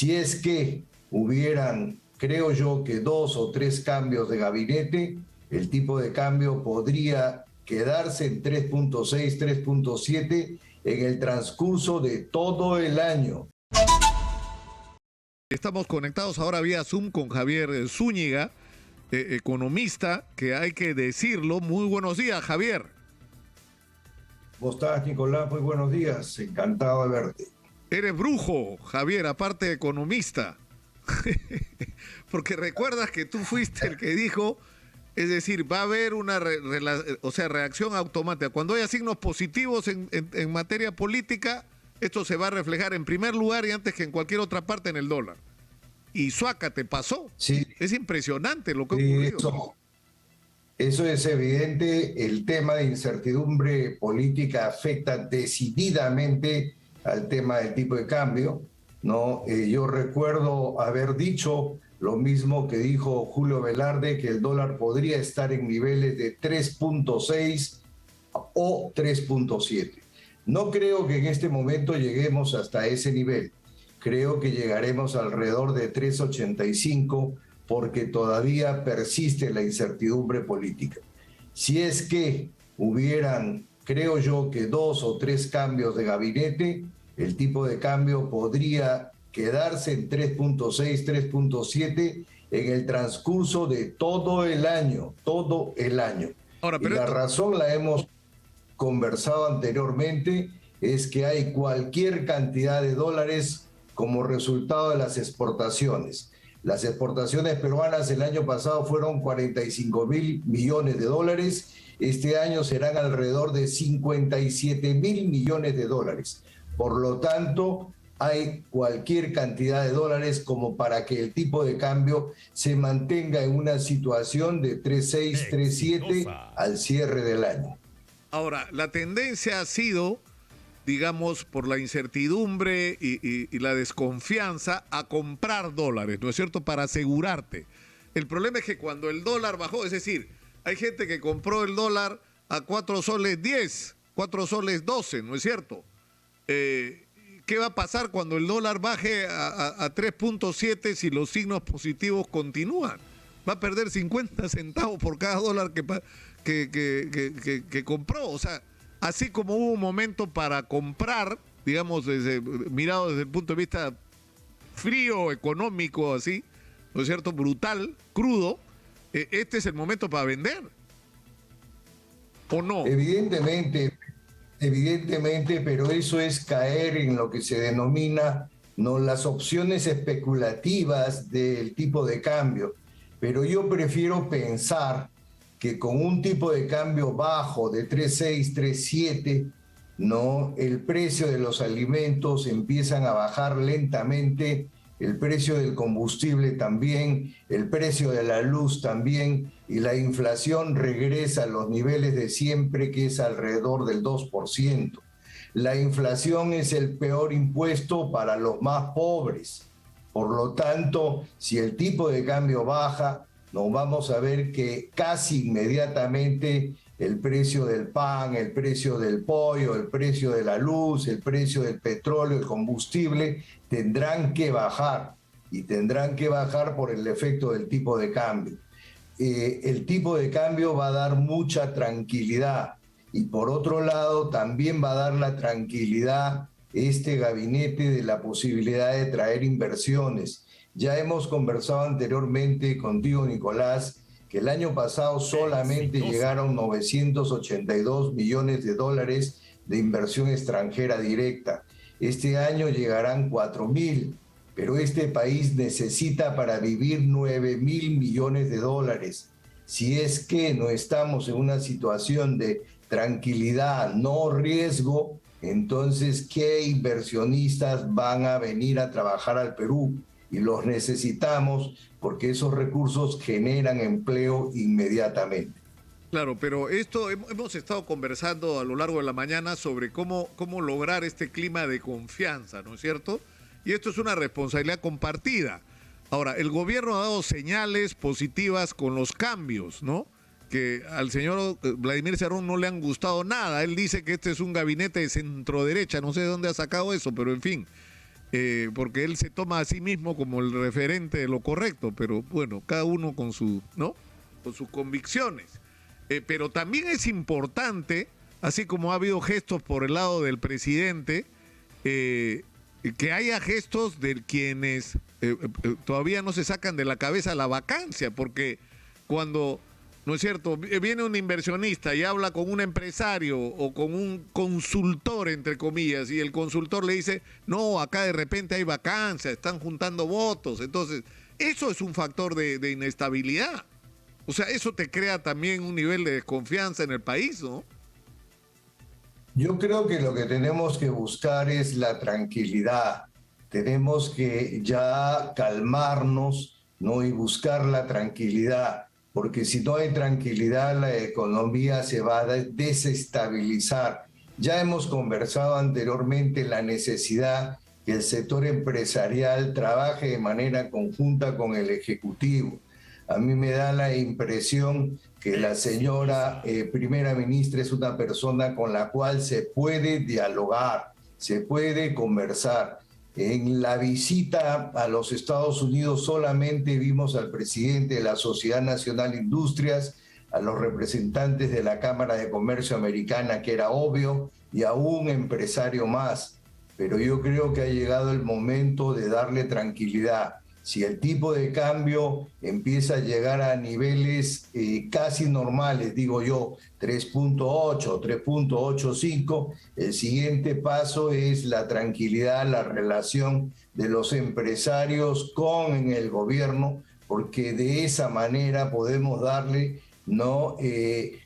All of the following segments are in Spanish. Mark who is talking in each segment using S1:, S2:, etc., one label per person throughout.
S1: Si es que hubieran, creo yo, que 2 o 3 cambios de gabinete, el tipo de cambio podría quedarse en 3.6, 3.7 en el transcurso de todo el año.
S2: Estamos conectados ahora vía Zoom con Javier Zúñiga, economista, que hay que decirlo. Muy buenos días, Javier.
S1: ¿Cómo estás, Nicolás? Muy buenos días. Encantado de verte.
S2: Eres brujo, Javier, aparte de economista. Porque recuerdas que tú fuiste el que dijo, es decir, va a haber una reacción automática. Cuando haya signos positivos en materia política, esto se va a reflejar en primer lugar y antes que en cualquier otra parte en el dólar. Y suácate, pasó.
S1: Sí.
S2: Es impresionante lo que ha ocurrido.
S1: Eso es evidente. El tema de incertidumbre política afecta decididamente al tema del tipo de cambio, ¿no? Yo recuerdo haber dicho lo mismo que dijo Julio Velarde, que el dólar podría estar en niveles de 3.6 o 3.7. No creo que en este momento lleguemos hasta ese nivel. Creo que llegaremos alrededor de 3.85 porque todavía persiste la incertidumbre política. Si es que hubieran, creo yo, que 2 o 3 cambios de gabinete, el tipo de cambio podría quedarse en 3.6, 3.7 en el transcurso de todo el año, todo el año. Ahora, pero la razón la hemos conversado anteriormente, es que hay cualquier cantidad de dólares como resultado de las exportaciones. Las exportaciones peruanas el año pasado fueron 45.000 millones de dólares, este año serán alrededor de 57.000 millones de dólares. Por lo tanto, hay cualquier cantidad de dólares como para que el tipo de cambio se mantenga en una situación de 3.6, 3.7 al cierre del año.
S2: Ahora, la tendencia ha sido, digamos, por la incertidumbre y la desconfianza, a comprar dólares, ¿no es cierto?, para asegurarte. El problema es que cuando el dólar bajó, es decir, hay gente que compró el dólar a 4 soles 10, 4 soles 12, ¿no es cierto? ¿Qué va a pasar cuando el dólar baje a 3.7 si los signos positivos continúan? Va a perder 50 centavos por cada dólar que compró. O sea, así como hubo un momento para comprar, digamos, mirado desde el punto de vista frío, económico, así, ¿no es cierto?, brutal, crudo, este es el momento para vender. ¿O no?
S1: Evidentemente, pero eso es caer en lo que se denomina, ¿no?, las opciones especulativas del tipo de cambio. Pero yo prefiero pensar que con un tipo de cambio bajo de 3.6, 3.7, ¿no?, el precio de los alimentos empiezan a bajar lentamente, el precio del combustible también, el precio de la luz también, y la inflación regresa a los niveles de siempre, que es alrededor del 2%. La inflación es el peor impuesto para los más pobres. Por lo tanto, si el tipo de cambio baja, nos vamos a ver que casi inmediatamente el precio del pan, el precio del pollo, el precio de la luz, el precio del petróleo, el combustible, tendrán que bajar, y tendrán que bajar por el efecto del tipo de cambio. El tipo de cambio va a dar mucha tranquilidad, y por otro lado también va a dar la tranquilidad este gabinete de la posibilidad de traer inversiones. Ya hemos conversado anteriormente contigo, Nicolás, que el año pasado solamente llegaron 982 millones de dólares de inversión extranjera directa. Este año llegarán 4.000, pero este país necesita para vivir 9.000 millones de dólares. Si es que no estamos en una situación de tranquilidad, no riesgo, entonces, ¿qué inversionistas van a venir a trabajar al Perú? Y los necesitamos porque esos recursos generan empleo inmediatamente.
S2: Claro, pero esto hemos estado conversando a lo largo de la mañana sobre cómo lograr este clima de confianza, ¿no es cierto? Y esto es una responsabilidad compartida. Ahora, el gobierno ha dado señales positivas con los cambios, ¿no? Que al señor Vladimir Cerrón no le han gustado nada. Él dice que este es un gabinete de centro derecha, no sé de dónde ha sacado eso, pero en fin. porque él se toma a sí mismo como el referente de lo correcto, pero bueno, cada uno con su, ¿no? Con sus convicciones. Pero también es importante, así como ha habido gestos por el lado del presidente, que haya gestos de quienes todavía no se sacan de la cabeza la vacancia, porque cuando, ¿no es cierto?, viene un inversionista y habla con un empresario o con un consultor, entre comillas, y el consultor le dice, no, acá de repente hay vacancia, están juntando votos, entonces, eso es un factor de inestabilidad. O sea, eso te crea también un nivel de desconfianza en el país, ¿no?
S1: Yo creo que lo que tenemos que buscar es la tranquilidad. Tenemos que ya calmarnos, ¿no? Y buscar la tranquilidad, porque si no hay tranquilidad, la economía se va a desestabilizar. Ya hemos conversado anteriormente la necesidad que el sector empresarial trabaje de manera conjunta con el Ejecutivo. A mí me da la impresión que la señora primera ministra es una persona con la cual se puede dialogar, se puede conversar. En la visita a los Estados Unidos solamente vimos al presidente de la Sociedad Nacional de Industrias, a los representantes de la Cámara de Comercio Americana, que era obvio, y a un empresario más. Pero yo creo que ha llegado el momento de darle tranquilidad. Si el tipo de cambio empieza a llegar a niveles casi normales, digo yo, 3.8, 3.85, el siguiente paso es la tranquilidad, la relación de los empresarios con el gobierno, porque de esa manera podemos darle, ¿no?,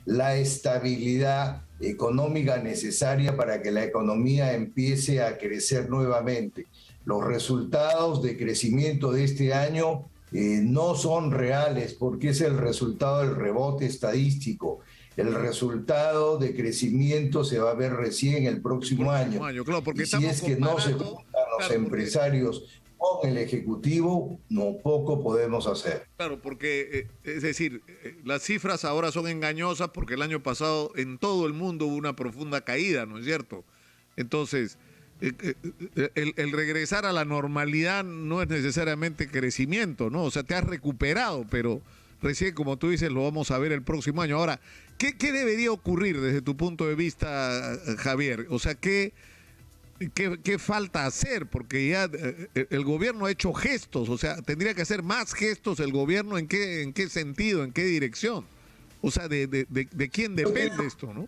S1: la estabilidad económica necesaria para que la economía empiece a crecer nuevamente. Los resultados de crecimiento de este año no son reales porque es el resultado del rebote estadístico. El resultado de crecimiento se va a ver recién el próximo año.
S2: Claro, porque
S1: y si es que no se juntan los empresarios con el Ejecutivo, no poco podemos hacer.
S2: Claro, porque, es decir, las cifras ahora son engañosas porque el año pasado en todo el mundo hubo una profunda caída, ¿no es cierto? Entonces, el regresar a la normalidad no es necesariamente crecimiento, ¿no? O sea, te has recuperado, pero recién, como tú dices, lo vamos a ver el próximo año. Ahora, ¿qué debería ocurrir desde tu punto de vista, Javier? O sea, ¿qué falta hacer? Porque ya el gobierno ha hecho gestos, o sea, tendría que hacer más gestos el gobierno. ¿En qué sentido? ¿En qué dirección? O sea, ¿de quién depende esto, no?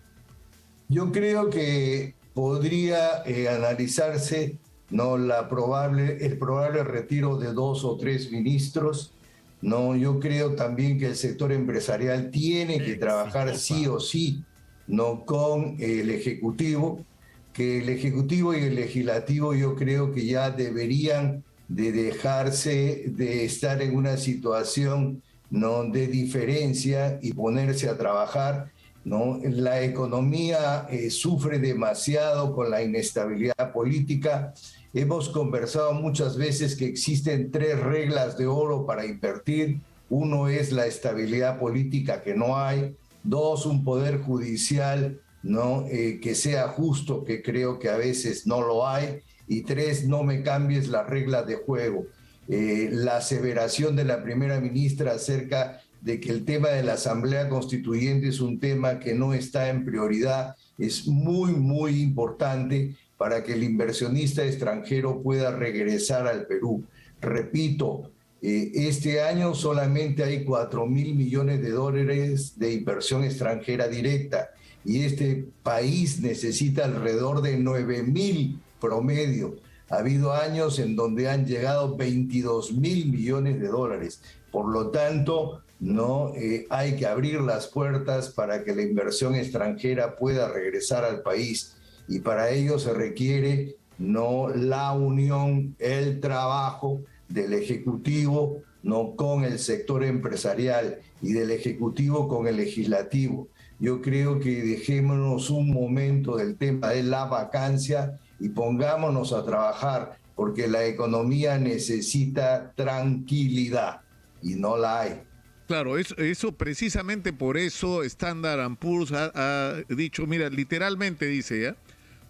S1: Yo creo que podría analizarse, ¿no?, el probable retiro de 2 o 3 ministros. No, yo creo también que el sector empresarial tiene que trabajar sí o sí, no, con el Ejecutivo, que el Ejecutivo y el Legislativo yo creo que ya deberían de dejarse de estar en una situación, ¿no?, de diferencia y ponerse a trabajar, ¿no? La economía sufre demasiado con la inestabilidad política. Hemos conversado muchas veces que existen 3 reglas de oro para invertir. Uno es la estabilidad política, que no hay. 2, un poder judicial, ¿no?, que sea justo, que creo que a veces no lo hay. Y 3, no me cambies las reglas de juego. La aseveración de la primera ministra acerca de que el tema de la Asamblea Constituyente es un tema que no está en prioridad, es muy, muy importante para que el inversionista extranjero pueda regresar al Perú. Repito, este año solamente hay 4.000 millones de dólares de inversión extranjera directa y este país necesita alrededor de 9.000 promedio. Ha habido años en donde han llegado 22.000 millones de dólares. Por lo tanto, no hay que abrir las puertas para que la inversión extranjera pueda regresar al país, y para ello se requiere, no, la unión, el trabajo del Ejecutivo, no, con el sector empresarial y del Ejecutivo con el Legislativo. Yo creo que dejémonos un momento del tema de la vacancia y pongámonos a trabajar, porque la economía necesita tranquilidad y no la hay.
S2: Claro, eso precisamente por eso Standard & Poor's ha dicho, mira, literalmente dice, ¿ya?,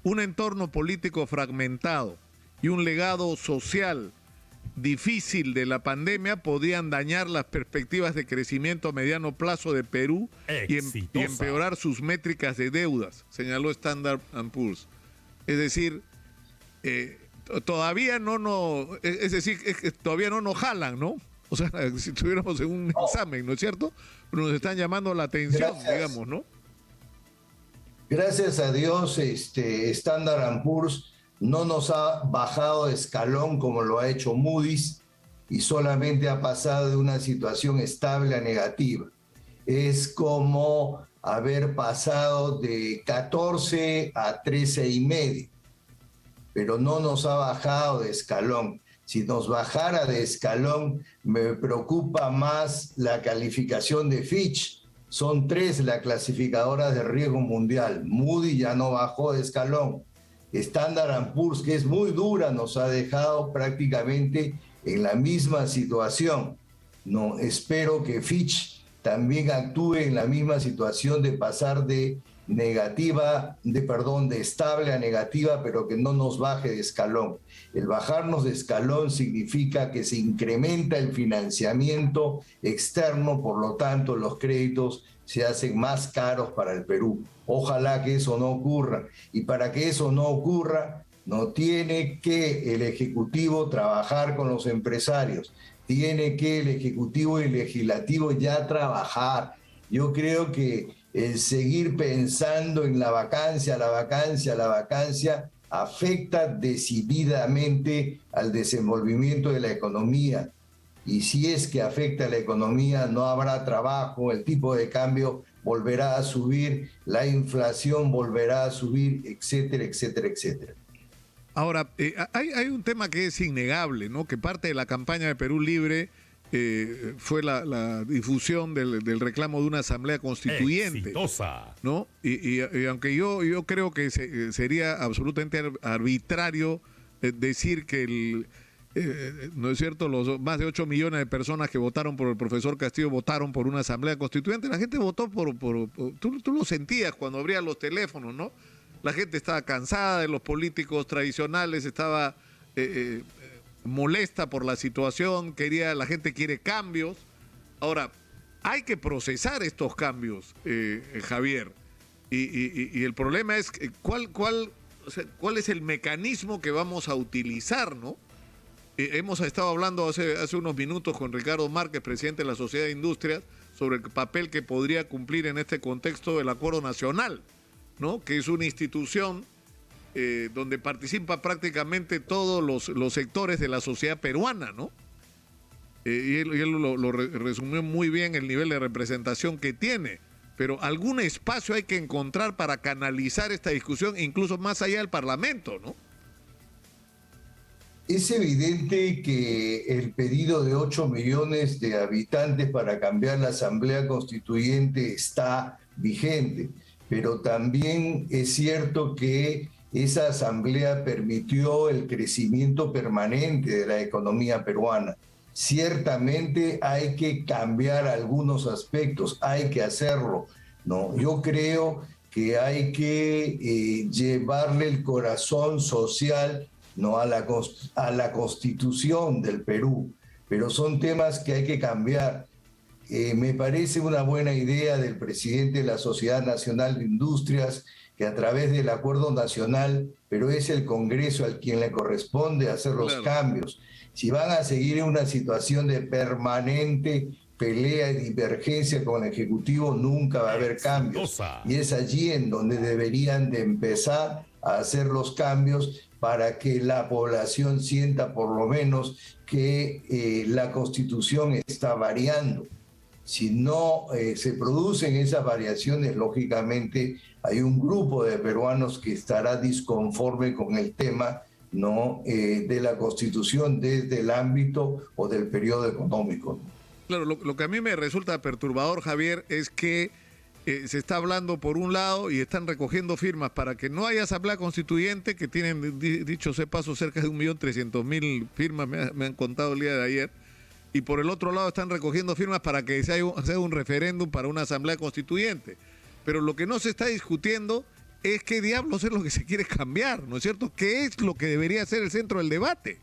S2: un entorno político fragmentado, y un legado social difícil de la pandemia podían dañar las perspectivas de crecimiento a mediano plazo de Perú y empeorar sus métricas de deudas, señaló Standard & Poor's. Es decir, todavía todavía no nos jalan, ¿no? O sea, si estuviéramos en un examen, ¿no es cierto? Nos están llamando la atención, digamos, ¿no?
S1: Gracias a Dios, Standard & Poor's no nos ha bajado de escalón como lo ha hecho Moody's y solamente ha pasado de una situación estable a negativa. Es como haber pasado de 14 a 13,5, pero no nos ha bajado de escalón. Si nos bajara de escalón, me preocupa más la calificación de Fitch. Son 3 las clasificadoras de riesgo mundial. Moody's ya no bajó de escalón. Standard & Poor's, que es muy dura, nos ha dejado prácticamente en la misma situación. No, espero que Fitch también actúe en la misma situación de pasar de estable a negativa, pero que no nos baje de escalón. El bajarnos de escalón significa que se incrementa el financiamiento externo, por lo tanto los créditos se hacen más caros para el Perú. Ojalá que eso no ocurra. Y para que eso no ocurra, no tiene que el Ejecutivo trabajar con los empresarios, tiene que el Ejecutivo y el Legislativo ya trabajar. Yo creo que el seguir pensando en la vacancia afecta decididamente al desenvolvimiento de la economía. Y si es que afecta a la economía, no habrá trabajo, el tipo de cambio volverá a subir, la inflación volverá a subir, etcétera, etcétera, etcétera.
S2: Ahora, hay un tema que es innegable, ¿no? Que parte de la campaña de Perú Libre fue la difusión del reclamo de una asamblea constituyente.
S3: Exitosa.
S2: ¿No? Y aunque yo creo que sería absolutamente arbitrario decir que ¿no es cierto? Los más de 8 millones de personas que votaron por el profesor Castillo votaron por una asamblea constituyente. La gente votó tú lo sentías cuando abrían los teléfonos, ¿no? La gente estaba cansada de los políticos tradicionales, estaba molesta por la situación, la gente quiere cambios. Ahora, hay que procesar estos cambios, Javier. Y el problema es cuál es el mecanismo que vamos a utilizar, ¿no? Hemos estado hablando hace unos minutos con Ricardo Márquez, presidente de la Sociedad de Industrias, sobre el papel que podría cumplir en este contexto el Acuerdo Nacional, ¿no? Que es una institución donde participan prácticamente todos los sectores de la sociedad peruana, ¿no? Y él lo resumió muy bien el nivel de representación que tiene, pero algún espacio hay que encontrar para canalizar esta discusión, incluso más allá del Parlamento, ¿no?
S1: Es evidente que el pedido de 8 millones de habitantes para cambiar la Asamblea Constituyente está vigente, pero también es cierto que esa asamblea permitió el crecimiento permanente de la economía peruana. Ciertamente hay que cambiar algunos aspectos, hay que hacerlo, ¿no? Yo creo que hay que llevarle el corazón social, ¿no?, a la Constitución del Perú, pero son temas que hay que cambiar. Me parece una buena idea del presidente de la Sociedad Nacional de Industrias, que a través del Acuerdo Nacional, pero es el Congreso al quien le corresponde hacer los cambios. Si van a seguir en una situación de permanente pelea y divergencia con el Ejecutivo, nunca va a haber cambios. Y es allí en donde deberían de empezar a hacer los cambios para que la población sienta por lo menos que la Constitución está variando. Si no se producen esas variaciones, lógicamente hay un grupo de peruanos que estará disconforme con el tema, ¿no?, de la Constitución desde el ámbito o del periodo económico.
S2: Claro, lo que a mí me resulta perturbador, Javier, es que se está hablando por un lado y están recogiendo firmas para que no haya asamblea constituyente, que tienen, dicho sea paso, cerca de 1.300.000 firmas, me han contado el día de ayer. Y por el otro lado están recogiendo firmas para que se haga un referéndum para una asamblea constituyente. Pero lo que no se está discutiendo es qué diablos es lo que se quiere cambiar, ¿no es cierto? ¿Qué es lo que debería ser el centro del debate?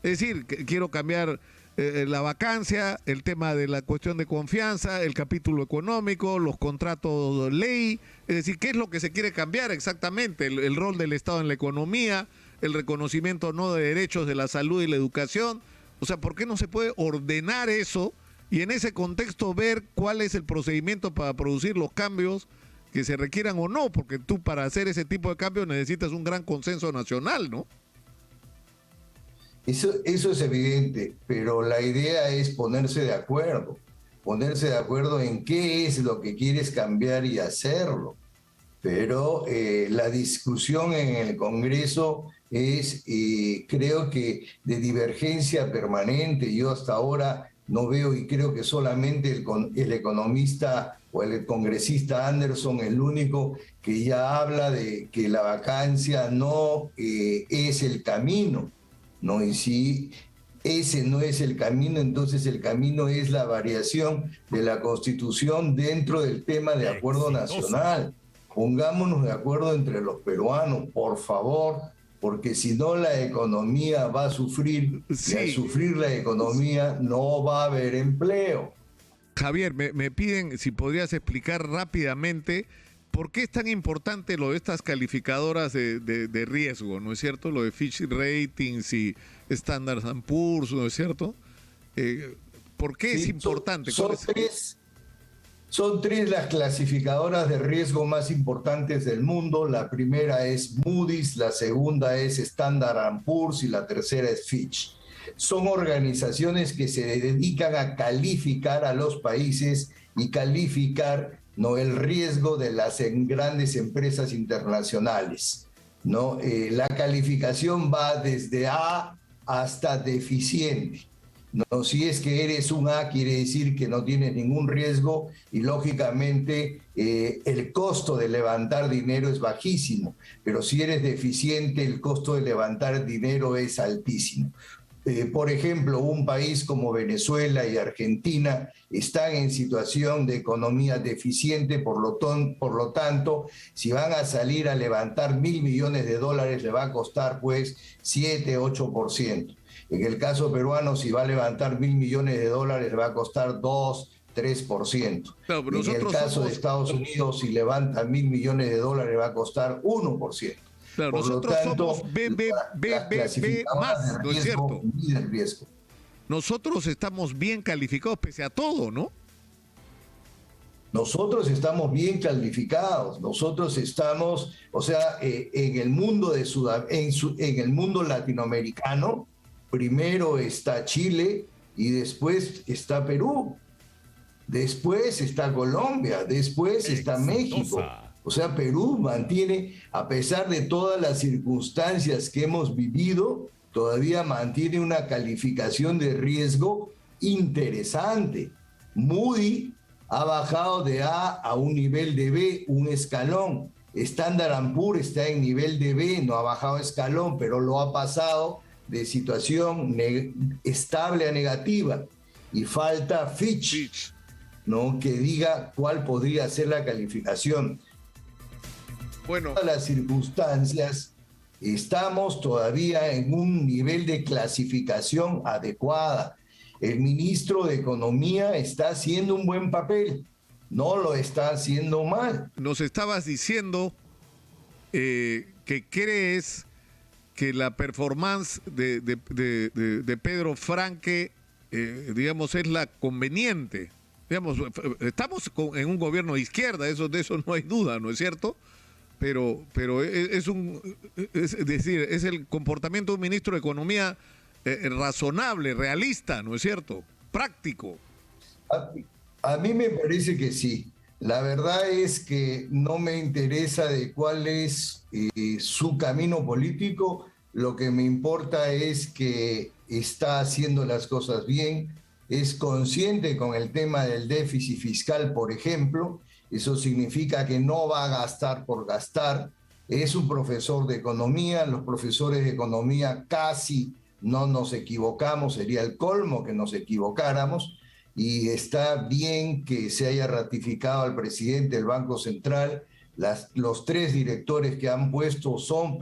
S2: Es decir, quiero cambiar la vacancia, el tema de la cuestión de confianza, el capítulo económico, los contratos ley, es decir, ¿qué es lo que se quiere cambiar exactamente? El rol del Estado en la economía, el reconocimiento no de derechos de la salud y la educación. O sea, ¿por qué no se puede ordenar eso y en ese contexto ver cuál es el procedimiento para producir los cambios que se requieran o no? Porque tú para hacer ese tipo de cambios necesitas un gran consenso nacional, ¿no?
S1: Eso es evidente, pero la idea es ponerse de acuerdo en qué es lo que quieres cambiar y hacerlo. Pero la discusión en el Congreso es, creo que, de divergencia permanente. Yo hasta ahora no veo, y creo que solamente el economista o el congresista Anderson, el único que ya habla de que la vacancia no es el camino, ¿no? Y si ese no es el camino, entonces el camino es la variación de la Constitución dentro del tema de acuerdo nacional. Pongámonos de acuerdo entre los peruanos, por favor, porque si no la economía va a sufrir,
S2: sí.
S1: Y al sufrir la economía no va a haber empleo.
S2: Javier, me piden si podrías explicar rápidamente por qué es tan importante lo de estas calificadoras de riesgo, ¿no es cierto? Lo de Fitch Ratings y Standard & Poor's, ¿no es cierto? ¿Por qué es importante?
S1: Son tres las clasificadoras de riesgo más importantes del mundo. La primera es Moody's, la segunda es Standard & Poor's y la tercera es Fitch. Son organizaciones que se dedican a calificar a los países y calificar, ¿no?, el riesgo de las grandes empresas internacionales, ¿no? La calificación va desde A hasta deficiente. No, si es que eres un A, quiere decir que no tienes ningún riesgo y lógicamente el costo de levantar dinero es bajísimo, pero si eres deficiente el costo de levantar dinero es altísimo. Por ejemplo, un país como Venezuela y Argentina están en situación de economía deficiente, por lo tanto, si van a salir a levantar $1.000 millones, le va a costar pues 7-8%. En el caso peruano, si va a levantar $1.000 millones, le va a costar 2-3%. Claro, en el caso de Estados Unidos, si levanta $1.000 millones, le va a costar 1%.
S2: Claro, por nosotros somos BBB más, ¿no es cierto? Nosotros estamos bien calificados pese a todo, ¿no?
S1: Nosotros estamos bien calificados, nosotros estamos, o sea, en el mundo en el mundo latinoamericano, primero está Chile y después está Perú, después está Colombia, después está México. O sea, Perú mantiene, a pesar de todas las circunstancias que hemos vivido, todavía mantiene una calificación de riesgo interesante. Moody ha bajado de A a un nivel de B, un escalón. Standard & Poor's está en nivel de B, no ha bajado escalón, pero lo ha pasado de situación estable a negativa. Y falta Fitch, ¿no?, que diga cuál podría ser la calificación. Bueno, en todas las circunstancias estamos todavía en un nivel de clasificación adecuada. El ministro de Economía está haciendo un buen papel, no lo está haciendo mal.
S2: Nos estabas diciendo que crees que la performance de Pedro Franque, digamos, es la conveniente. Digamos, estamos en un gobierno de izquierda, de eso no hay duda, ¿no es cierto? Pero es decir, es el comportamiento de un ministro de Economía razonable, realista, ¿no es cierto? Práctico.
S1: A mí me parece que sí. La verdad es que no me interesa de cuál es su camino político. Lo que me importa es que está haciendo las cosas bien, es consciente con el tema del déficit fiscal, por ejemplo. Eso significa que no va a gastar por gastar. Es un profesor de economía. Los profesores de economía casi no nos equivocamos. Sería el colmo que nos equivocáramos. Y está bien que se haya ratificado al presidente del Banco Central Los tres directores que han puesto son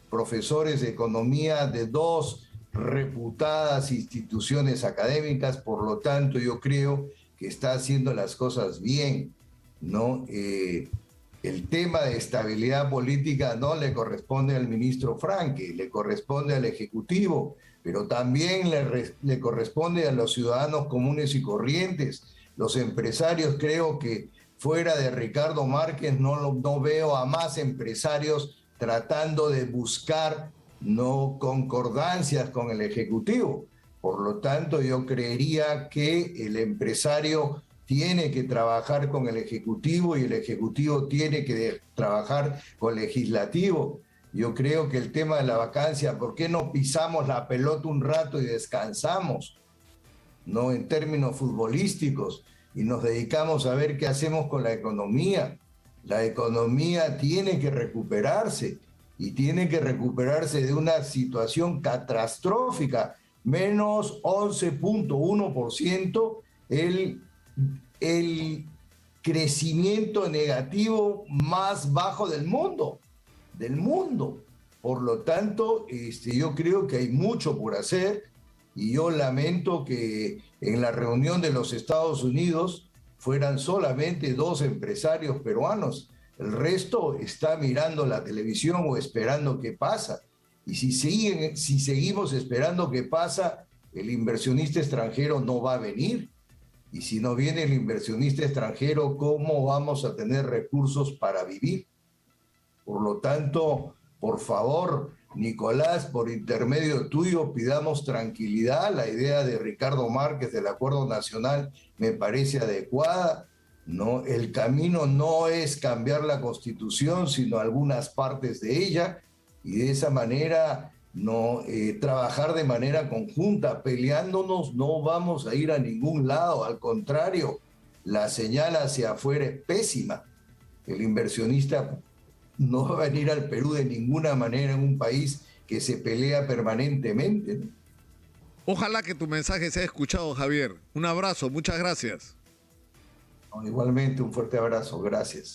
S1: profesores de economía de dos reputadas instituciones académicas, por lo tanto yo creo que está haciendo las cosas bien, ¿no? El tema de estabilidad política no le corresponde al ministro Franque, le corresponde al Ejecutivo, pero también le corresponde a los ciudadanos comunes y corrientes. Los empresarios, creo que fuera de Ricardo Márquez no veo a más empresarios tratando de buscar no concordancias con el Ejecutivo. Por lo tanto, yo creería que el empresario tiene que trabajar con el Ejecutivo y el Ejecutivo tiene que trabajar con el Legislativo. Yo creo que el tema de la vacancia, ¿por qué no pisamos la pelota un rato y descansamos? ¿No? En términos futbolísticos, y nos dedicamos a ver qué hacemos con la economía. La economía tiene que recuperarse y tiene que recuperarse de una situación catastrófica, menos 11.1% el crecimiento negativo más bajo del mundo. Por lo tanto, yo creo que hay mucho por hacer y yo lamento que en la reunión de los Estados Unidos fueran solamente 2 empresarios peruanos. El resto está mirando la televisión o esperando qué pasa. Y si seguimos esperando qué pasa, el inversionista extranjero no va a venir. Y si no viene el inversionista extranjero, ¿cómo vamos a tener recursos para vivir? Por lo tanto, por favor, Nicolás, por intermedio tuyo, pidamos tranquilidad. La idea de Ricardo Márquez del Acuerdo Nacional me parece adecuada, ¿no? El camino no es cambiar la Constitución, sino algunas partes de ella, y de esa manera no trabajar de manera conjunta. Peleándonos no vamos a ir a ningún lado, al contrario, la señal hacia afuera es pésima. El inversionista no va a venir al Perú de ninguna manera, en un país que se pelea permanentemente, ¿no?
S2: Ojalá que tu mensaje sea escuchado, Javier. Un abrazo, muchas gracias.
S1: Igualmente, un fuerte abrazo, gracias.